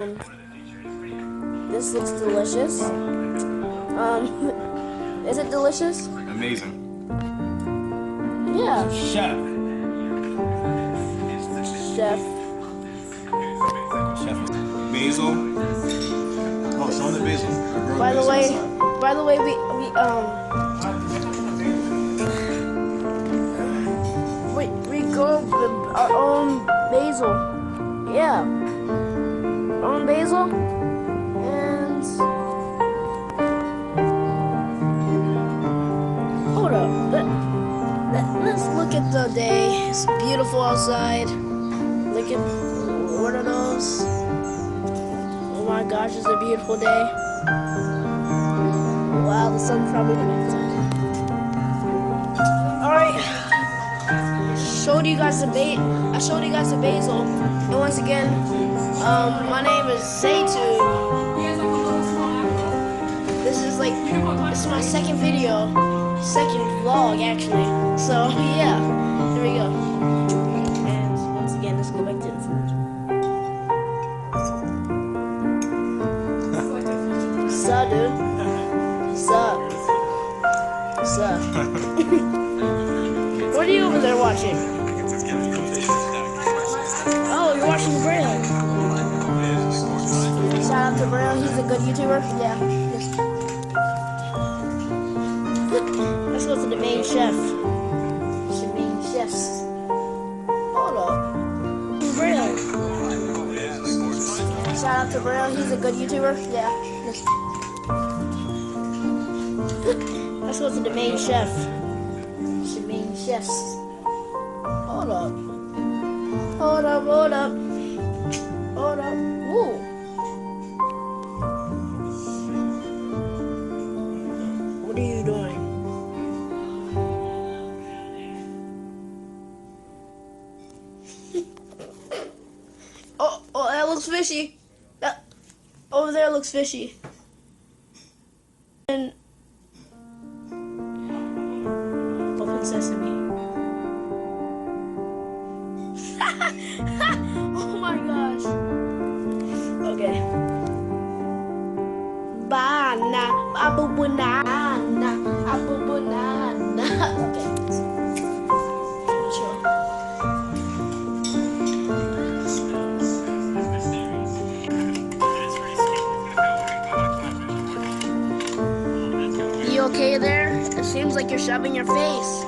This looks delicious. Is it delicious? Amazing. Yeah. Chef. Chef. Chef. Basil. Oh, show them the basil. By the way, we grow our own basil. Yeah. Our own basil. And hold up. Let's look at the day. It's beautiful outside. Look at what are those? Oh my gosh, it's a beautiful day. Wow, the sun's probably coming out. Alright. I showed you guys the basil. And once again, my name is Zaytu. This is my second video. Second vlog actually. So yeah. Here we go. And once again, let's go back to the food. Sup, dude? Sup? What are you over there watching? Oh, you're watching Braille. Shout out to Braille, he's a good YouTuber. Yeah. Let's go to the main chef. The main chefs. Hold up. Braille. Shout out to Braille, he's a good YouTuber. Yeah. Let's go to the main chef. The main chefs. Hold up. Hold up. Woo. What are you doing? Oh, that looks fishy. That over there looks fishy. And open sesame. Oh my gosh. Okay. Banana, apple banana, apple banana. Okay. Sure. You okay there? It seems like you're shoving your face.